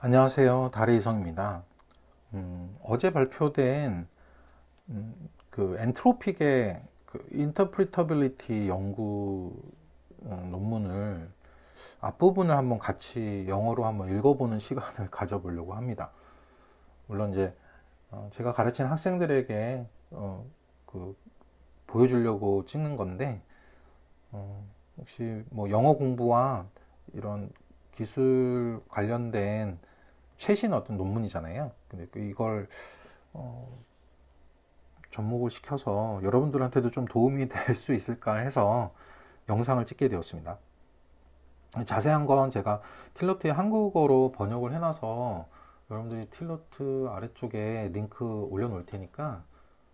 안녕하세요. 달의 이성입니다. 어제 발표된 그 엔트로픽의 그 인터프리터빌리티 연구 논문을 앞부분을 한번 같이 영어로 한번 읽어보는 시간을 가져보려고 합니다. 물론 이제 제가 가르치는 학생들에게 그 보여주려고 찍는 건데 혹시 뭐 영어 공부와 이런 기술 관련된 최신 어떤 논문이잖아요. 근데 이걸 접목을 시켜서 여러분들한테도 좀 도움이 될 수 있을까 해서 영상을 찍게 되었습니다. 자세한 건 제가 틸러트에 한국어로 번역을 해놔서 여러분들이 틸러트 아래쪽에 링크 올려놓을 테니까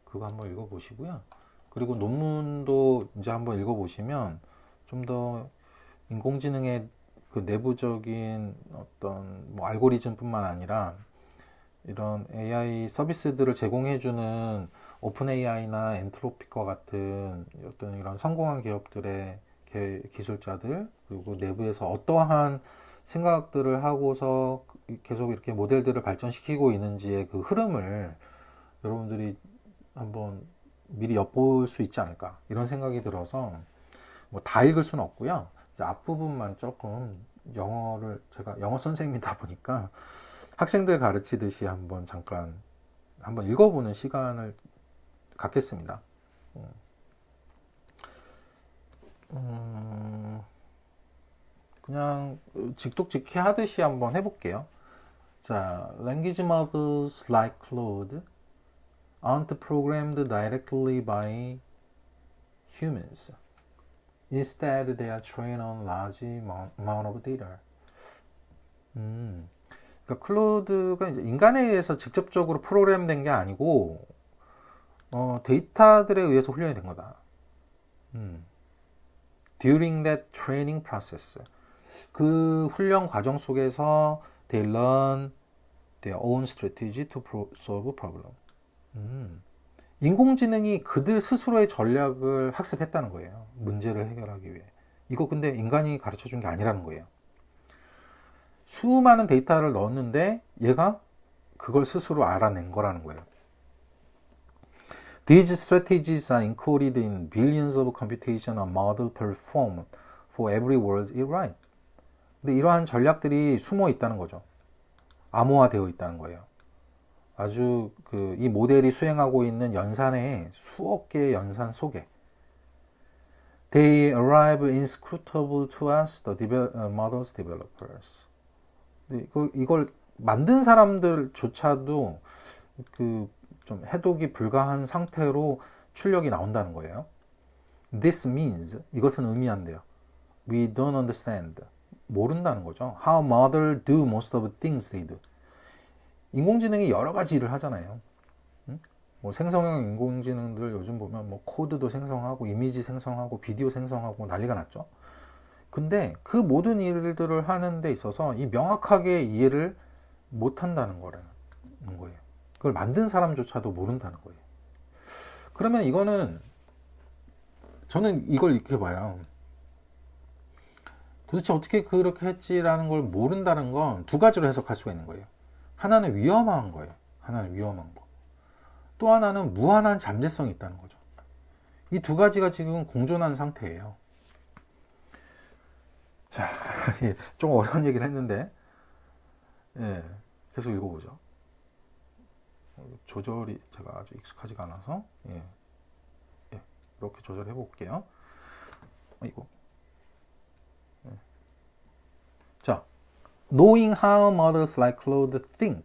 그거 한번 읽어보시고요. 그리고 논문도 이제 한번 읽어보시면 좀 더 인공지능의 그 내부적인 어떤 뭐 알고리즘뿐만 아니라 이런 AI 서비스들을 제공해주는 오픈 AI나 엔트로픽과 같은 어떤 이런 성공한 기업들의 기술자들, 그리고 내부에서 어떠한 생각들을 하고서 계속 이렇게 모델들을 발전시키고 있는지의 그 흐름을 여러분들이 한번 미리 엿볼 수 있지 않을까 이런 생각이 들어서 뭐 다 읽을 수는 없고요. 이제 앞부분만 조금 영어를, 제가 영어 선생님이다 보니까 학생들 가르치듯이 한번 잠깐 한번 읽어보는 시간을 갖겠습니다. 그냥 직독직해 하듯이 한번 해볼게요. 자, language models like Claude aren't programmed directly by humans. Instead, they are trained on large amount of data. 그러니까 클로드가 이제 인간에 의해서 직접적으로 프로그램된 게 아니고 데이터들에 의해서 훈련이 된 거다. During that training process, 그 훈련 과정 속에서 they learn their own strategy to solve problem. 인공지능이 그들 스스로의 전략을 학습했다는 거예요. 문제를 해결하기 위해. 이거 근데 인간이 가르쳐 준 게 아니라는 거예요. 수많은 데이터를 넣었는데 얘가 그걸 스스로 알아낸 거라는 거예요. These strategies are encoded in billions of computational model performed for every word it writes. 근데 이러한 전략들이 숨어 있다는 거죠. 암호화되어 있다는 거예요. 아주 이 모델이 수행하고 있는 연산의 수억 개의 연산 속에 They arrive inscrutable to us, the models developers. 이걸 만든 사람들조차도 좀 해독이 불가한 상태로 출력이 나온다는 거예요. This means, 이것은 의미한대요. We don't understand. 모른다는 거죠. How models do most of the things they do. 인공지능이 여러 가지 일을 하잖아요. 뭐 생성형 인공지능들 요즘 보면 뭐 코드도 생성하고 이미지 생성하고 비디오 생성하고 난리가 났죠. 근데 그 모든 일들을 하는 데 있어서 이 명확하게 이해를 못 한다는 거예요. 그걸 만든 사람조차도 모른다는 거예요. 그러면 이거는 저는 이걸 이렇게 봐요. 도대체 어떻게 그렇게 했지라는 걸 모른다는 건 두 가지로 해석할 수가 있는 거예요. 하나는 위험한 거예요. 하나는 위험한 거. 또 하나는 무한한 잠재성이 있다는 거죠. 이 두 가지가 지금 공존한 상태예요. 자, 좀 어려운 얘기를 했는데, 계속 읽어보죠. 조절이 제가 아주 익숙하지가 않아서, 이렇게 조절해 볼게요. 이거. 자, knowing how models like Claude think.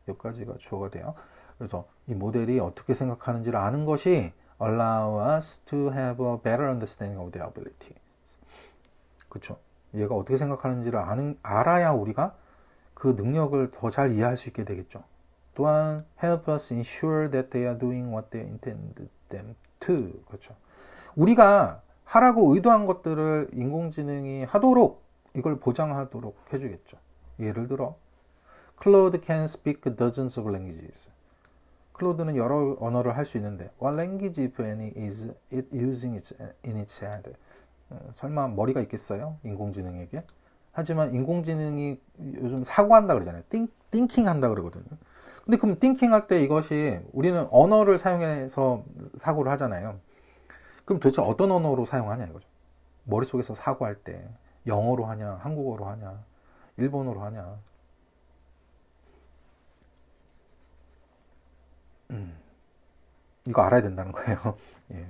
여기까지가 주어가 돼요. 그래서 이 모델이 어떻게 생각하는지를 아는 것이 allow us to have a better understanding of their ability. 그렇죠? 얘가 어떻게 생각하는지를 알아야 우리가 그 능력을 더 잘 이해할 수 있게 되겠죠. 또한 help us ensure that they are doing what they intended them to. 그렇죠? 우리가 하라고 의도한 것들을 인공지능이 하도록 이걸 보장하도록 해주겠죠. 예를 들어 Claude can speak dozens of languages. 클로드는 여러 언어를 할 수 있는데 What language, if any, is it using in its head? 설마 머리가 있겠어요? 인공지능에게? 하지만 인공지능이 요즘 사고한다 그러잖아요. 띵킹 한다 그러거든요. 근데 그럼 띵킹 할 때 이것이 우리는 언어를 사용해서 사고를 하잖아요. 그럼 도대체 어떤 언어로 사용하냐 이거죠. 머릿속에서 사고할 때 영어로 하냐, 한국어로 하냐, 일본어로 하냐. 이거 알아야 된다는 거예요. 예.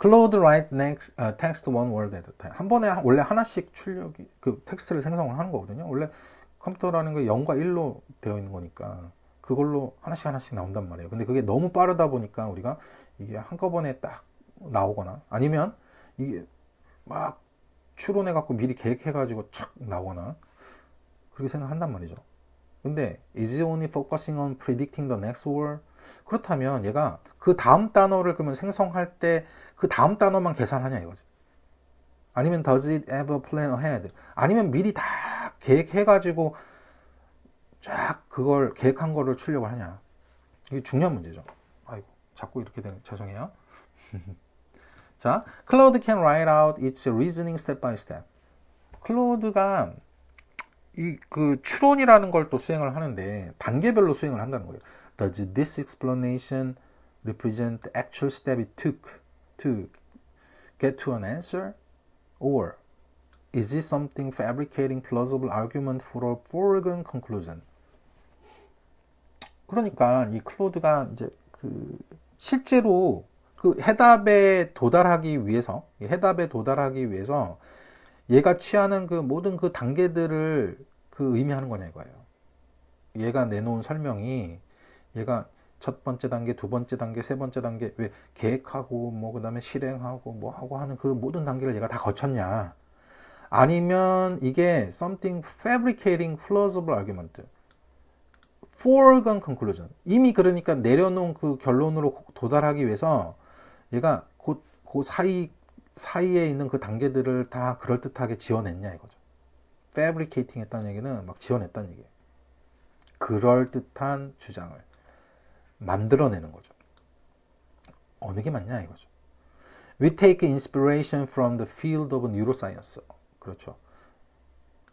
Claude write next text one word at a time. 한 번에 원래 하나씩 출력이 그 텍스트를 생성을 하는 거거든요. 원래 컴퓨터라는 게 0과 1로 되어 있는 거니까 그걸로 하나씩 하나씩 나온단 말이에요. 근데 그게 너무 빠르다 보니까 우리가 이게 한꺼번에 딱 나오거나 아니면 이게 막 추론해 갖고 미리 계획해 가지고 착 나오거나 그렇게 생각한단 말이죠. 근데 is it only focusing on predicting the next word? 그렇다면 얘가 그 다음 단어를 그러면 생성할 때 그 다음 단어만 계산하냐 이거지. 아니면 does it ever plan ahead? 아니면 미리 다 계획해 가지고 쫙 그걸 계획한 거를 출력을 하냐. 이게 중요한 문제죠. 아이고 자꾸 이렇게 되는 죄송해요. 자, Claude can write out its reasoning step by step. 클로드가 이 그 추론이라는 걸 또 수행을 하는데 단계별로 수행을 한다는 거예요. Does this explanation represent the actual step it took to get to an answer? Or is it something fabricating plausible argument for a foregone conclusion? 그러니까 이 클로드가 이제 그 실제로 그 해답에 도달하기 위해서 얘가 취하는 그 모든 그 단계들을 그 의미하는 거냐 이거예요. 얘가 내놓은 설명이 얘가 첫 번째 단계, 두 번째 단계, 세 번째 단계 왜 계획하고 뭐 그다음에 실행하고 뭐 하고 하는 그 모든 단계를 얘가 다 거쳤냐? 아니면 이게 something fabricating plausible argument, foregone conclusion. 이미 그러니까 내려놓은 그 결론으로 도달하기 위해서 얘가 그 사이에 있는 그 단계들을 다 그럴듯하게 지어냈냐 이거죠. fabricating 했다는 얘기는 막 지어냈다는 얘기예요. 그럴듯한 주장을 만들어내는 거죠. 어느 게 맞냐 이거죠. We take inspiration from the field of neuroscience. 그렇죠.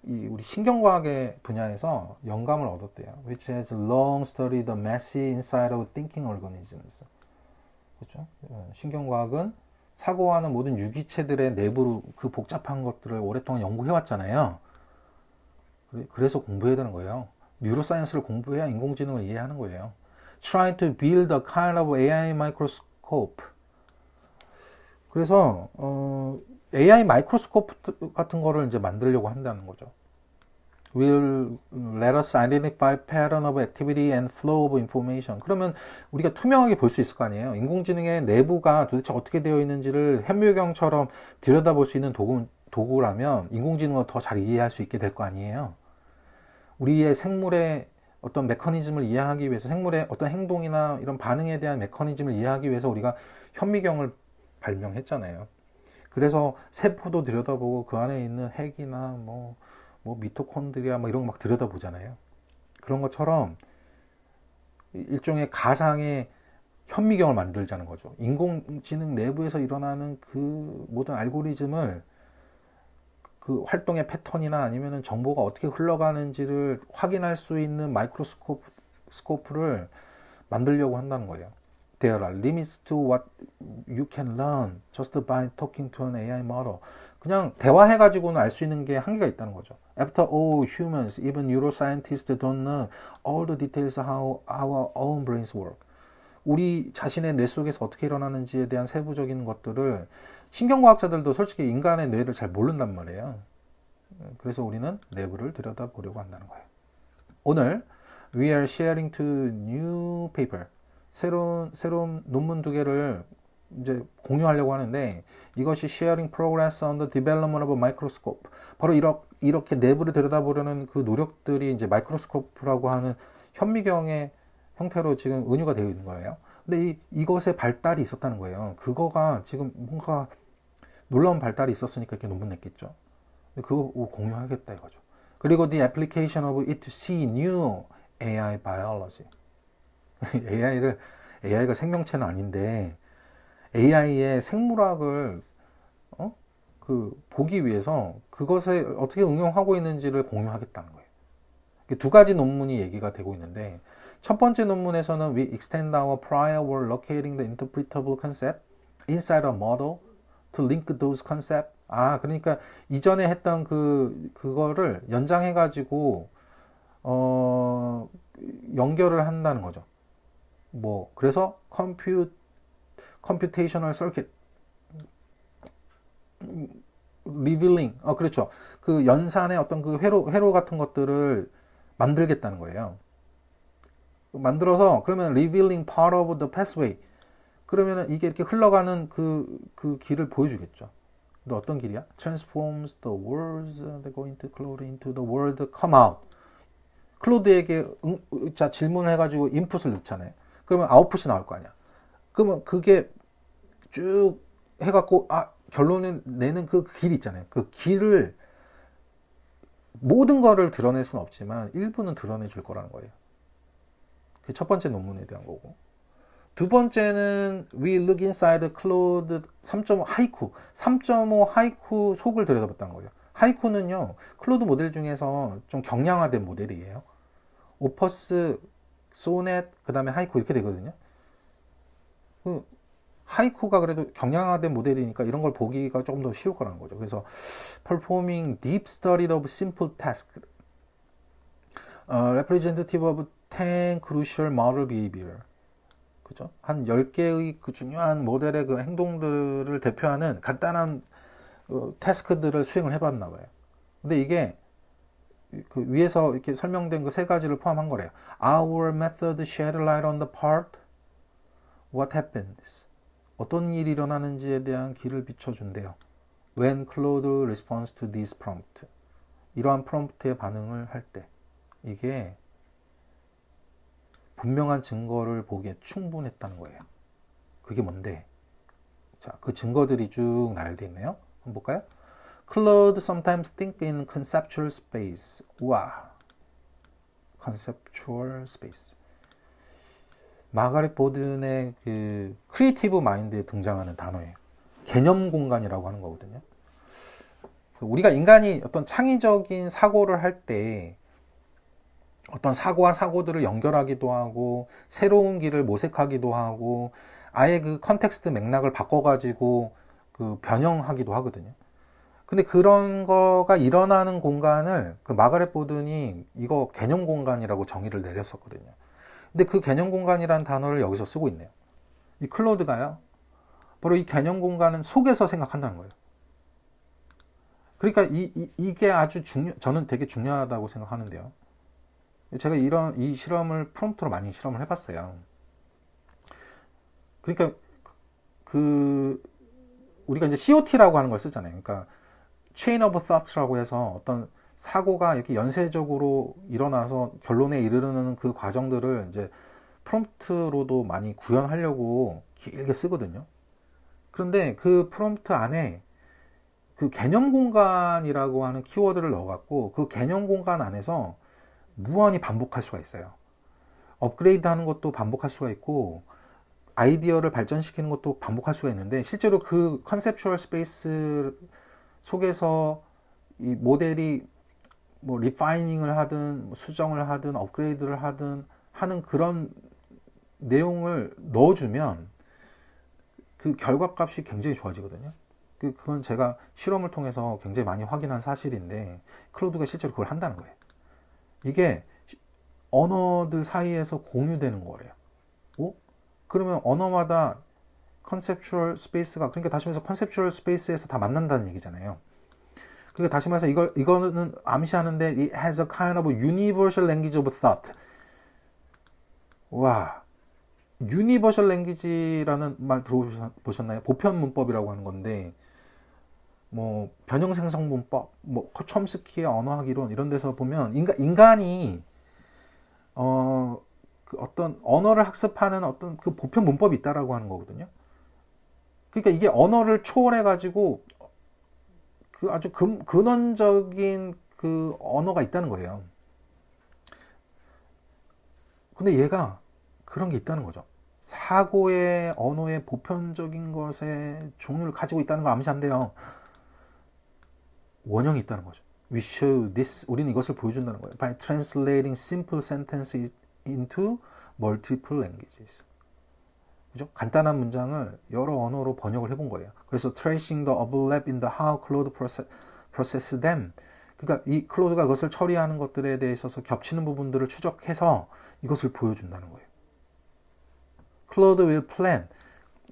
우리 신경과학의 분야에서 영감을 얻었대요. Which has long studied the messy inside of thinking organisms. 그렇죠. 신경과학은 사고하는 모든 유기체들의 내부로 그 복잡한 것들을 오랫동안 연구해왔잖아요. 그래서 공부해야 되는 거예요. 뉴로사이언스를 공부해야 인공지능을 이해하는 거예요. Trying to build a kind of AI microscope. 그래서 AI 마이크로스코프 같은 거를 이제 만들려고 한다는 거죠. Will let us identify pattern of activity and flow of information. 그러면 우리가 투명하게 볼 수 있을 거 아니에요. 인공지능의 내부가 도대체 어떻게 되어 있는지를 현미경처럼 들여다볼 수 있는 도구라면 인공지능을 더 잘 이해할 수 있게 될 거 아니에요. 우리의 생물의 어떤 메커니즘을 이해하기 위해서 생물의 어떤 행동이나 이런 반응에 대한 메커니즘을 이해하기 위해서 우리가 현미경을 발명했잖아요. 그래서 세포도 들여다보고 그 안에 있는 핵이나 뭐 미토콘드리아 뭐 이런 거 막 들여다보잖아요. 그런 것처럼 일종의 가상의 현미경을 만들자는 거죠. 인공지능 내부에서 일어나는 그 모든 알고리즘을 그 활동의 패턴이나 아니면은 정보가 어떻게 흘러가는지를 확인할 수 있는 마이크로스코프를 만들려고 한다는 거예요. There are limits to what you can learn just by talking to an AI model. 그냥 대화해가지고는 알 수 있는 게 한계가 있다는 거죠. After all, humans, even neuroscientists don't know all the details how our own brains work. 우리 자신의 뇌 속에서 어떻게 일어나는지에 대한 세부적인 것들을 신경과학자들도 솔직히 인간의 뇌를 잘 모른단 말이에요. 그래서 우리는 내부를 들여다보려고 한다는 거예요. 오늘 we are sharing two new paper. 새로운 논문 2개를 이제 공유하려고 하는데 이것이 sharing progress on the development of a microscope. 바로 이렇게 내부를 들여다보려는 그 노력들이 이제 마이크로스코프라고 하는 현미경의 형태로 지금 은유가 되어 있는 거예요. 근데 이것의 발달이 있었다는 거예요. 그거가 지금 뭔가 놀라운 발달이 있었으니까 이렇게 논문 냈겠죠. 근데 그거 공유하겠다 이거죠. 그리고 the application of it to see new AI biology. AI가 생명체는 아닌데 AI의 생물학을 보기 위해서 그것에 어떻게 응용하고 있는지를 공유하겠다는 거예요. 두 가지 논문이 얘기가 되고 있는데, 첫 번째 논문에서는 we extend our prior work locating the interpretable concept inside a model to link those concepts. 그러니까 이전에 했던 그거를 연장해가지고 연결을 한다는 거죠. 그래서 computational circuit revealing, 그렇죠. 그 연산의 어떤 그 회로 같은 것들을 만들겠다는 거예요. 만들어서 그러면 revealing part of the pathway. 그러면은 이게 이렇게 흘러가는 그 길을 보여주겠죠. 근데 어떤 길이야? Transforms the words that go into Claude into the word come out. 클로드에게 질문을 해가지고 인풋을 넣잖아요. 그러면 아웃풋이 나올 거 아니야. 그러면 그게 쭉 해갖고 결론을 내는 그 길 있잖아요. 그 길을 모든 거를 드러낼 수는 없지만 일부는 드러내 줄 거라는 거예요. 그게 첫 번째 논문에 대한 거고. 두 번째는 We look inside Claude 3.5 하이쿠. 3.5 하이쿠 속을 들여다봤다는 거예요. 하이쿠는요, 클로드 모델 중에서 좀 경량화된 모델이에요. 오퍼스, 소넷, 그 다음에 하이쿠 이렇게 되거든요. 하이쿠가 그래도 경량화된 모델이니까 이런 걸 보기가 조금 더 쉬울 거라는 거죠. 그래서 performing deep study of simple task, representative of 10 crucial model behavior. 그죠? 한 10개의 그 중요한 모델의 그 행동들을 대표하는 간단한 태스크들을 수행을 해봤나 봐요. 근데 이게 그 위에서 이렇게 설명된 그 세 가지를 포함한 거래요. Our method shed light on the part. What happens? 어떤 일이 일어나는지에 대한 길을 비춰준대요. When Claude responds to this prompt. 이러한 프롬프트에 반응을 할 때. 이게 분명한 증거를 보기에 충분했다는 거예요. 그게 뭔데? 자, 그 증거들이 쭉 나열되어 있네요. 한번 볼까요? Claude sometimes think in conceptual space. 우와. conceptual space. 마가렛 보든의 그 크리에이티브 마인드에 등장하는 단어예요. 개념 공간이라고 하는 거거든요. 우리가 인간이 어떤 창의적인 사고를 할 때 어떤 사고와 사고들을 연결하기도 하고 새로운 길을 모색하기도 하고 아예 그 컨텍스트 맥락을 바꿔가지고 그 변형하기도 하거든요. 근데 그런 거가 일어나는 공간을 그 마가렛 보든이 이거 개념 공간이라고 정의를 내렸었거든요. 근데 그 개념 공간이라는 단어를 여기서 쓰고 있네요. 이 클로드가요, 바로 이 개념 공간은 속에서 생각한다는 거예요. 그러니까 이게 아주 저는 되게 중요하다고 생각하는데요. 제가 이 실험을 프롬프트로 많이 실험을 해봤어요. 그러니까 우리가 이제 COT라고 하는 걸 쓰잖아요. 그러니까 Chain of Thought라고 해서 어떤 사고가 이렇게 연쇄적으로 일어나서 결론에 이르는 그 과정들을 이제 프롬프트로도 많이 구현하려고 길게 쓰거든요. 그런데 그 프롬프트 안에 그 개념 공간이라고 하는 키워드를 넣어갖고 그 개념 공간 안에서 무한히 반복할 수가 있어요. 업그레이드 하는 것도 반복할 수가 있고 아이디어를 발전시키는 것도 반복할 수가 있는데 실제로 그 컨셉추얼 스페이스 속에서 이 모델이 뭐 리파이닝을 하든 수정을 하든 업그레이드를 하든 하는 그런 내용을 넣어주면 그 결과값이 굉장히 좋아지거든요. 그건 제가 실험을 통해서 굉장히 많이 확인한 사실인데 클로드가 실제로 그걸 한다는 거예요. 이게 언어들 사이에서 공유되는 거래요. 그러면 언어마다 컨셉추얼 스페이스가, 그러니까 다시 말해서 컨셉추얼 스페이스에서 다 만난다는 얘기잖아요. 그러니까 다시 말해서 이거는 암시하는데 it has a kind of universal language of thought. 와, universal language라는 말 들어보셨나요? 보편 문법이라고 하는 건데 뭐 변형 생성 문법, 뭐 촘스키의 언어학 이론 이런 데서 보면 인간이 그 어떤 언어를 학습하는 어떤 그 보편 문법이 있다라고 하는 거거든요. 그러니까 이게 언어를 초월해 가지고 그 아주 근원적인 그 언어가 있다는 거예요. 근데 얘가 그런 게 있다는 거죠. 사고의 언어의 보편적인 것의 종류를 가지고 있다는 걸 암시한대요. 원형이 있다는 거죠. We show this. 우리는 이것을 보여준다는 거예요. By translating simple sentences into multiple languages. 그죠? 간단한 문장을 여러 언어로 번역을 해본 거예요. 그래서 tracing the overlap in the how Claude process them. 그러니까 이 클로드가 그것을 처리하는 것들에 대해 있어서 겹치는 부분들을 추적해서 이것을 보여준다는 거예요. Claude will plan.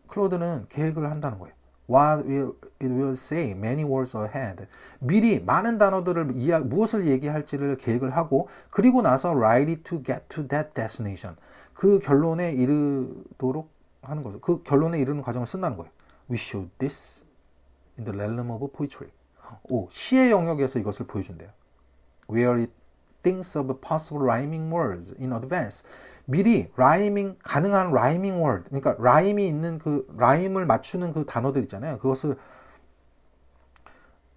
클로드는 계획을 한다는 거예요. What will it will say many words ahead. 미리 많은 단어들을 무엇을 얘기할지를 계획을 하고 그리고 나서 write it to get to that destination. 그 결론에 이르도록 하는 거죠. 그 결론에 이르는 과정을 쓴다는 거예요. We show this in the realm of poetry. 시의 영역에서 이것을 보여준대요. Where it thinks of possible rhyming words in advance. 미리 가능한 rhyming word, 그러니까 라임이 있는 그 라임을 맞추는 그 단어들 있잖아요. 그것을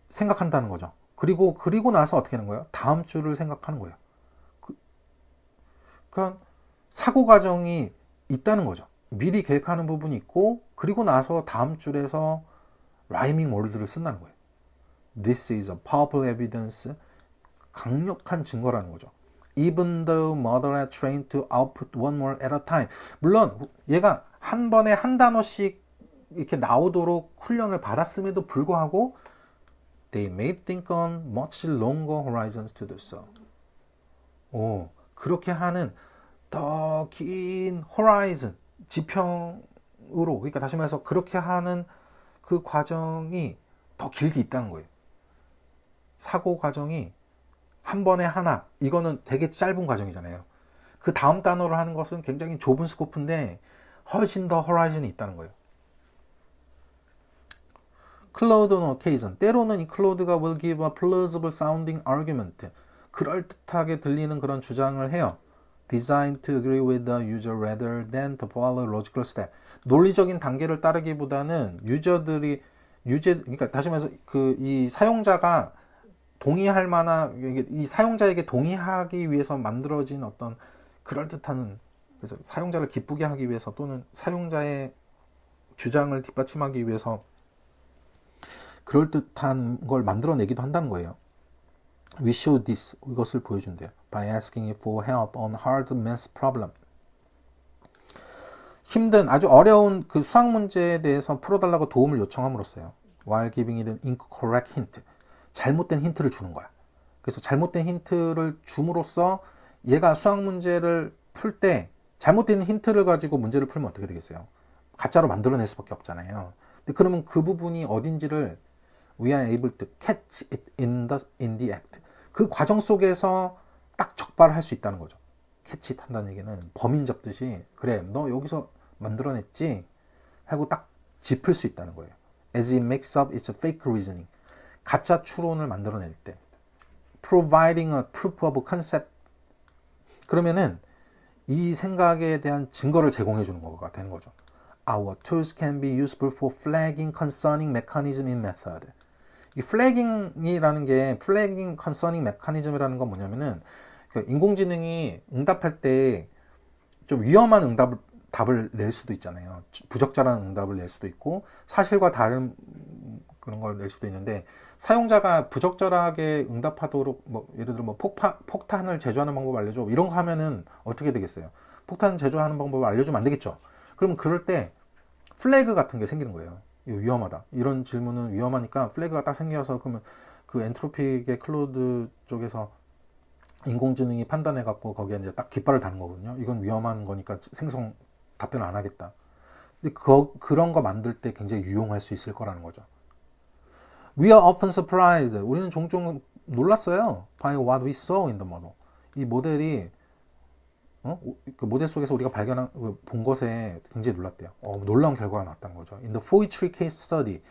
생각한다는 거죠. 그리고 나서 어떻게 하는 거예요? 다음 주를 생각하는 거예요. 그러니까 사고 과정이 있다는 거죠. 미리 계획하는 부분이 있고 그리고 나서 다음 줄에서 rhyming word를 쓴다는 거예요. This is a powerful evidence. 강력한 증거라는 거죠. Even though mother had trained to output one word at a time. 물론 얘가 한 번에 한 단어씩 이렇게 나오도록 훈련을 받았음에도 불구하고 they may think on much longer horizons to do so. 그렇게 하는 더 긴 horizon, 지평으로, 그러니까 다시 말해서 그렇게 하는 그 과정이 더 길게 있다는 거예요. 사고 과정이 한 번에 하나, 이거는 되게 짧은 과정이잖아요. 그 다음 단어를 하는 것은 굉장히 좁은 스코프인데 훨씬 더 호라이즌이 있다는 거예요. Claude on occasion. 때로는 이 클로드가 will give a plausible sounding argument. 그럴듯하게 들리는 그런 주장을 해요. Designed to agree with the user rather than to follow logical step. 논리적인 단계를 따르기보다는 그러니까 다시 말해서 이 사용자가 동의할 만한, 이 사용자에게 동의하기 위해서 만들어진 어떤 그럴듯한, 그래서 사용자를 기쁘게 하기 위해서 또는 사용자의 주장을 뒷받침하기 위해서 그럴듯한 걸 만들어내기도 한다는 거예요. We show this. 이것을 보여준대요. By asking for help on hard math problem. 힘든, 아주 어려운 그 수학 문제에 대해서 풀어달라고 도움을 요청함으로써요. While giving it an incorrect hint. 잘못된 힌트를 주는 거야. 그래서 잘못된 힌트를 줌으로써 얘가 수학 문제를 풀 때 잘못된 힌트를 가지고 문제를 풀면 어떻게 되겠어요? 가짜로 만들어낼 수밖에 없잖아요. 근데 그러면 그 부분이 어딘지를 we are able to catch it in the act. 그 과정 속에서 딱 적발할 수 있다는 거죠. catch it 한다는 얘기는 범인 잡듯이 그래 너 여기서 만들어냈지 하고 딱 짚을 수 있다는 거예요. As it makes up its fake reasoning. 가짜 추론을 만들어낼 때 providing a proof of concept. 그러면은 이 생각에 대한 증거를 제공해 주는 거가 되는 거죠. Our tools can be useful for flagging concerning mechanism in method. 이 flagging이라는 게 flagging concerning mechanism이라는 건 뭐냐면은 인공지능이 응답할 때 좀 위험한 답을 낼 수도 있잖아요. 부적절한 응답을 낼 수도 있고 사실과 다른 그런 걸 낼 수도 있는데 사용자가 부적절하게 응답하도록 예를 들어 폭탄을 제조하는 방법 알려줘 이런 거 하면은 어떻게 되겠어요? 폭탄 제조하는 방법을 알려주면 안 되겠죠. 그럼 그럴 때 플래그 같은 게 생기는 거예요. 이거 위험하다. 이런 질문은 위험하니까 플래그가 딱 생겨서 그러면 그 엔트로픽의 클로드 쪽에서 인공지능이 판단해 갖고 거기에 이제 딱 깃발을 다는 거거든요. 이건 위험한 거니까 생성 답변을 안 하겠다. 근데 그런 거 만들 때 굉장히 유용할 수 있을 거라는 거죠. We are often surprised. 우리는 종종 놀랐어요. By what we saw in the model. 이 모델이 그 모델 속에서 우리가 본 것에 굉장히 놀랐대요. 놀라운 결과가 나왔다는 거죠. In the poetry case study.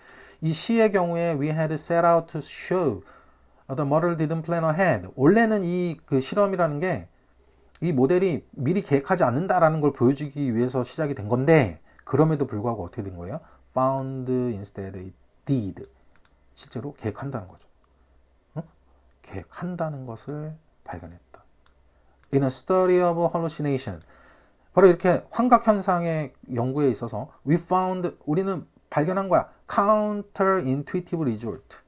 이 시의 경우에 we had set out to show the model didn't plan ahead. 원래는 이 그 실험이라는 게 이 모델이 미리 계획하지 않는다라는 걸 보여주기 위해서 시작이 된 건데 그럼에도 불구하고 어떻게 된 거예요? Found instead it did. 실제로 계획한다는 거죠. 계획한다는 것을 발견했다. In a study of hallucination. 바로 이렇게 환각 현상의 연구에 있어서 우리는 발견한 거야. Counterintuitive result.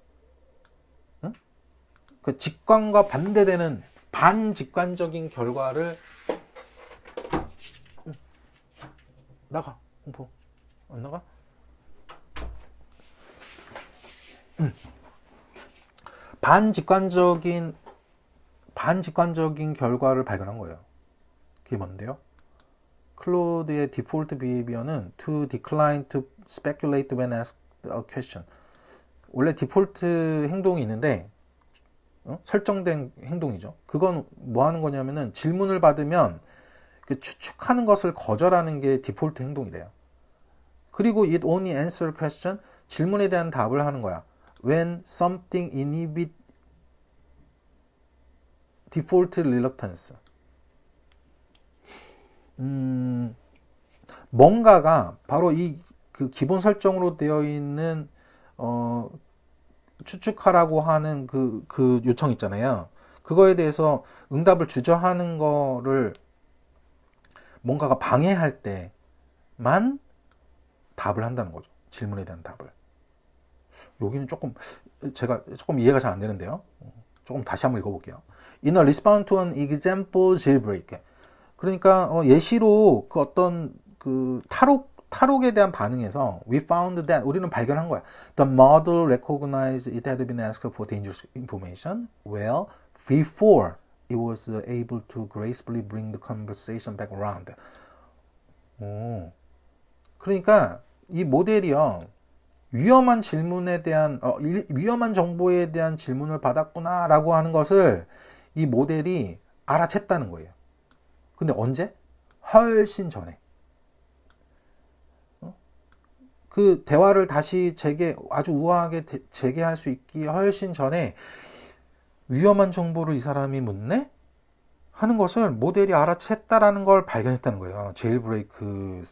그 직관과 반대되는 반직관적인 결과를 나가 공포 안 나가? 반직관적인 결과를 발견한 거예요. 그게 뭔데요? 클로드의 디폴트 비헤이비어는 to decline to speculate when asked a question. 원래 디폴트 행동이 있는데 설정된 행동이죠. 그건 뭐 하는 거냐면은 질문을 받으면 그 추측하는 것을 거절하는 게 디폴트 행동이래요. 그리고 it only answer question, 질문에 대한 답을 하는 거야. when something inhibit default reluctance. 뭔가가 바로 이 그 기본 설정으로 되어 있는 추측하라고 하는 그 요청 있잖아요. 그거에 대해서 응답을 주저하는 거를 뭔가가 방해할 때만 답을 한다는 거죠. 질문에 대한 답을. 여기는 제가 조금 이해가 잘 안 되는데요. 조금 다시 한번 읽어볼게요. In a response to an example jailbreak. 그러니까 예시로 그 어떤 그 탈옥에 대한 반응에서 we found that 우리는 발견한 거야. The model recognized it had been asked for dangerous information well before it was able to gracefully bring the conversation back around. 그러니까 이 모델이요. 위험한 질문에 대한 위험한 정보에 대한 질문을 받았구나라고 하는 것을 이 모델이 알아챘다는 거예요. 근데 언제? 훨씬 전에. 그 대화를 다시 아주 우아하게 재개할 수 있기 훨씬 전에 위험한 정보를 이 사람이 묻네? 하는 것을 모델이 알아챘다라는 걸 발견했다는 거예요. 제일브레이크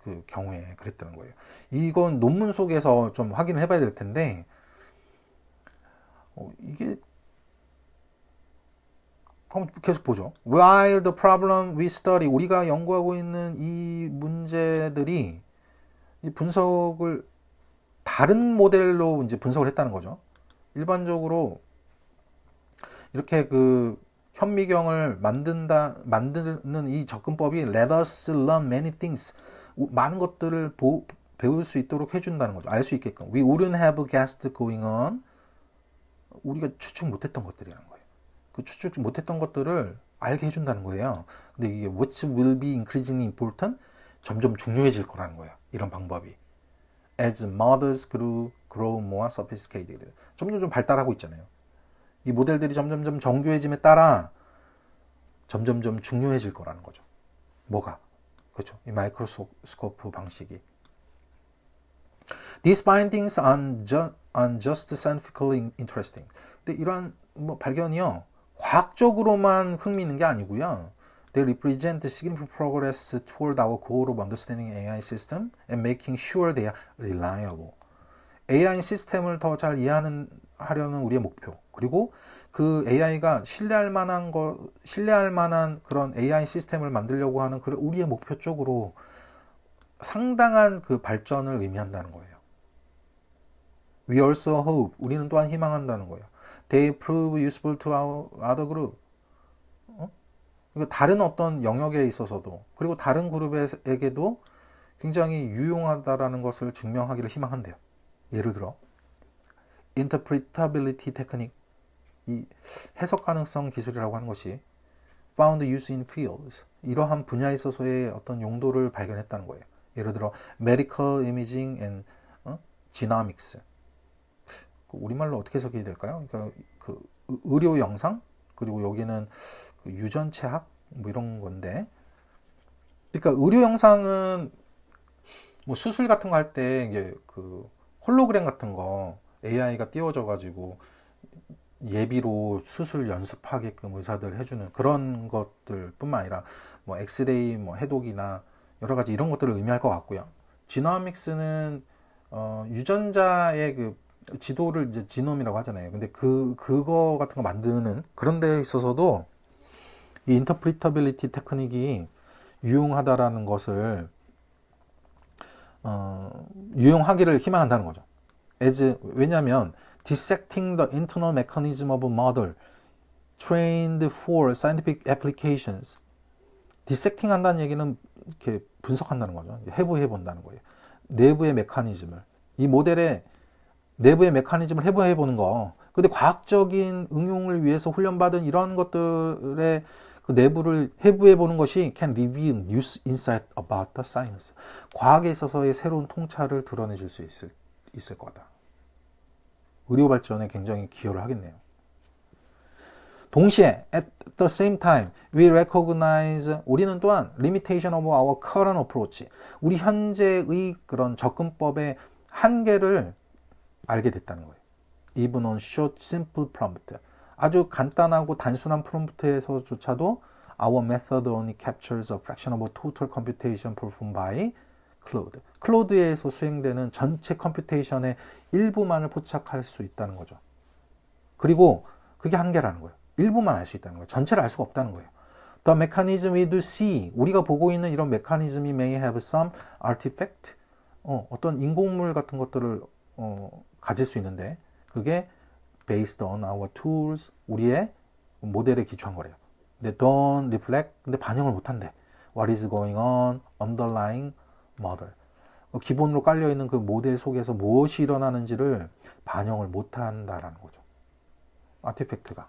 그 경우에 그랬다는 거예요. 이건 논문 속에서 좀 확인을 해봐야 될 텐데 이게 한번 계속 보죠. While the problem we study, 우리가 연구하고 있는 이 문제들이 이 분석을 다른 모델로 이제 분석을 했다는 거죠. 일반적으로 이렇게 그 현미경을 만드는 이 접근법이 let us learn many things. 많은 것들을 배울 수 있도록 해준다는 거죠. 알 수 있게끔. We wouldn't have guessed going on. 우리가 추측 못했던 것들이라는 거예요. 그 추측 못했던 것들을 알게 해준다는 거예요. 근데 이게 which will be increasingly important? 점점 중요해질 거라는 거예요. 이런 방법이. As models grow more sophisticated. 점점 발달하고 있잖아요. 이 모델들이 점점점 정교해짐에 따라 점점점 중요해질 거라는 거죠. 뭐가? 그렇죠. 이 마이크로스코프 방식이. These findings aren't just scientifically interesting. 근데 이러한 발견이요. 과학적으로만 흥미있는 게 아니고요. They represent significant progress toward our goal of understanding AI system and making sure they are reliable. AI 시스템을 더 잘 이해하려는 우리의 목표. 그리고 그 AI가 신뢰할 만한 그런 AI 시스템을 만들려고 하는 그 우리의 목표 쪽으로 상당한 그 발전을 의미한다는 거예요. We also hope, 우리는 또한 희망한다는 거예요. They prove useful to our other group. 다른 어떤 영역에 있어서도 그리고 다른 그룹에게도 굉장히 유용하다라는 것을 증명하기를 희망한대요. 예를 들어 interpretability technique, 이 해석 가능성 기술이라고 하는 것이 found use in fields, 이러한 분야에 있어서의 어떤 용도를 발견했다는 거예요. 예를 들어 medical imaging and genomics. 우리말로 어떻게 해석이 될까요? 그러니까 그 의료 영상, 그리고 여기는 그 유전체학 뭐 이런 건데, 그러니까 의료 영상은 뭐 수술 같은 거 할 때 이게 그 홀로그램 같은 거 AI가 띄워져 가지고 예비로 수술 연습하게끔 의사들 해주는 그런 것들뿐만 아니라 뭐 엑스레이, 뭐 해독이나 여러 가지 이런 것들을 의미할 것 같고요. 지노믹스는 유전자의 그 지도를 이제 지놈이라고 하잖아요. 근데 그거 같은 거 만드는 그런 데 있어서도 이 인터프리터빌리티 테크닉이 유용하다라는 것을 유용하기를 희망한다는 거죠. 왜냐하면 dissecting the internal mechanism of a model trained for scientific applications. dissecting 한다는 얘기는 이렇게 분석한다는 거죠. 해부해 본다는 거예요. 내부의 메커니즘을. 이 모델의 내부의 메커니즘을 해부해 보는 거. 근데 과학적인 응용을 위해서 훈련받은 이런 것들의 그 내부를 해부해 보는 것이 can reveal new insight about the science. 과학에 있어서의 새로운 통찰을 드러내 줄 수 있을 거다. 의료 발전에 굉장히 기여를 하겠네요. 동시에 at the same time we recognize 우리는 또한 limitation of our current approach 우리 현재의 그런 접근법의 한계를 알게 됐다는 거예요. Even on short simple prompt 아주 간단하고 단순한 프롬프트에서조차도 our method only captures a fraction of total computation performed by Claude. 클로드에서 수행되는 전체 컴퓨테이션의 일부만을 포착할 수 있다는 거죠. 그리고 그게 한계라는 거예요. 일부만 알 수 있다는 거예요. 전체를 알 수가 없다는 거예요. The mechanism we do see, 우리가 보고 있는 이런 메커니즘이 may have some artifact, 어떤 인공물 같은 것들을 가질 수 있는데 그게 based on our tools, 우리의 모델에 기초한 거래요. 근데 don't reflect, 근데 반영을 못한대. What is going on, underlying model. 기본으로 깔려있는 그 모델 속에서 무엇이 일어나는지를 반영을 못한다라는 거죠. 아티팩트가.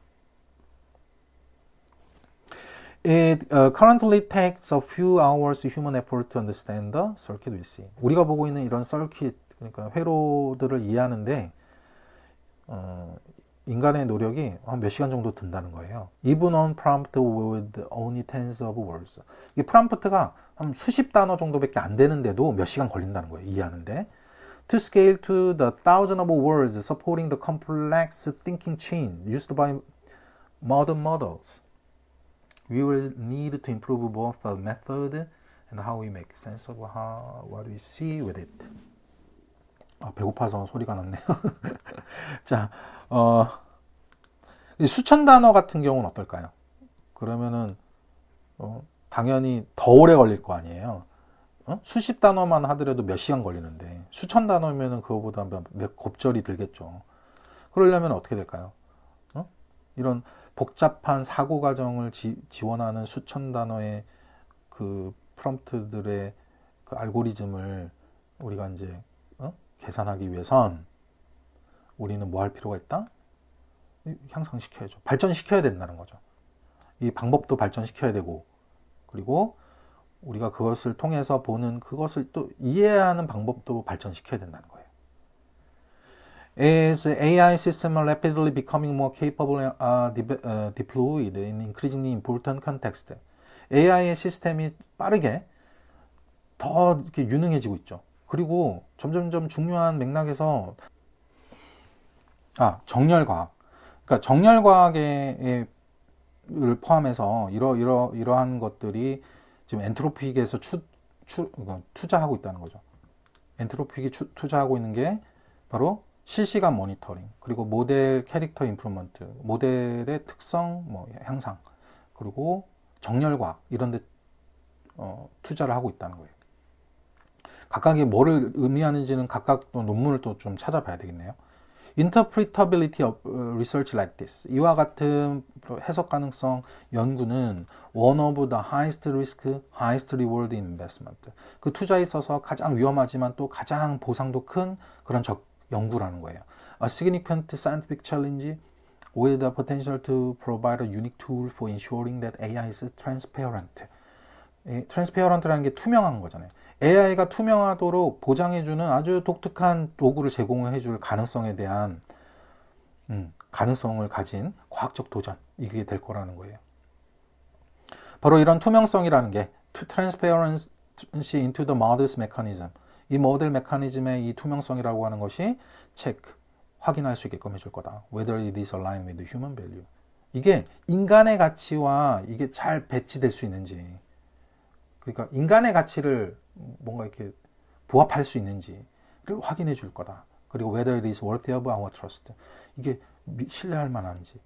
It currently takes a few hours human effort to understand the circuit we see. 우리가 보고 있는 이런 서킷, 그러니까 회로들을 이해하는데 인간의 노력이 한 몇 시간 정도 든다는 거예요. Even on prompt with only tens of words. 이 프롬프트가 한 수십 단어 정도밖에 안 되는데도 몇 시간 걸린다는 거예요. 이해하는데. To scale to the thousand of words supporting the complex thinking chain used by modern models. We will need to improve both the method and how we make sense of what we see with it. 배고파서 소리가 났네요. 자, 수천 단어 같은 경우는 어떨까요? 그러면은 당연히 더 오래 걸릴 거 아니에요. 수십 단어만 하더라도 몇 시간 걸리는데 수천 단어면은 그거보다 몇 곱절이 들겠죠. 그러려면 어떻게 될까요? 이런 복잡한 사고 과정을 지원하는 수천 단어의 그 프롬프트들의 그 알고리즘을 우리가 이제 계산하기 위해선 우리는 뭐 할 필요가 있다? 향상시켜야죠. 발전시켜야 된다는 거죠. 이 방법도 발전시켜야 되고, 그리고 우리가 그것을 통해서 보는 그것을 또 이해하는 방법도 발전시켜야 된다는 거예요. As AI systems are rapidly becoming more capable and deployed in increasingly important context, AI의 시스템이 빠르게 더 이렇게 유능해지고 있죠. 그리고 점점점 중요한 맥락에서 정렬과학. 그러니까 정렬과학을 포함해서 이러한 것들이 지금 엔트로픽에서 투자하고 있다는 거죠. 엔트로픽이 투자하고 있는 게 바로 실시간 모니터링, 그리고 모델 캐릭터 임프루먼트, 모델의 특성 향상, 그리고 정렬과학 이런 데 투자를 하고 있다는 거예요. 각각이 뭐를 의미하는지는 각각 또 논문을 또 좀 찾아봐야 되겠네요. Interpretability of research like this. 이와 같은 해석 가능성 연구는 one of the highest risk, highest reward investment. 그 투자에 있어서 가장 위험하지만 또 가장 보상도 큰 그런 연구라는 거예요. A significant scientific challenge with the potential to provide a unique tool for ensuring that AI is transparent. transparent라는 게 투명한 거잖아요. AI가 투명하도록 보장해주는 아주 독특한 도구를 제공해줄 가능성에 대한 가능성을 가진 과학적 도전, 이게 될 거라는 거예요. 바로 이런 투명성이라는 게 transparency into the model's mechanism, 이 모델 메커니즘의 이 투명성이라고 하는 것이 체크, 확인할 수 있게끔 해줄 거다. Whether it is aligned with human value. 이게 인간의 가치와 이게 잘 배치될 수 있는지, 그러니까 인간의 가치를 뭔가 이렇게 부합할 수 있는지를 확인해 줄 거다. 그리고 whether it is worthy of our trust. 이게 신뢰할 만한지,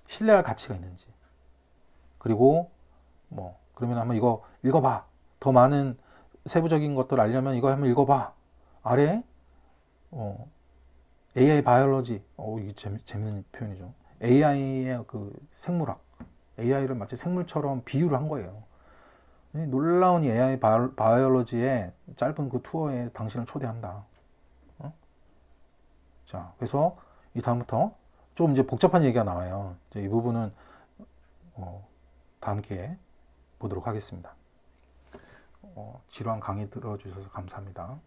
신뢰할 가치가 있는지. 그리고 그러면 한번 이거 읽어봐. 더 많은 세부적인 것들 알려면 이거 한번 읽어봐. 아래 AI 바이올로지, 이게 재밌는 표현이죠. AI의 그 생물학, AI를 마치 생물처럼 비유를 한 거예요. 놀라운 이 AI 바이올로지의 짧은 그 투어에 당신을 초대한다. 자, 그래서 이 다음부터 좀 이제 복잡한 얘기가 나와요. 이 부분은 다음 기회에 보도록 하겠습니다. 지루한 강의 들어주셔서 감사합니다.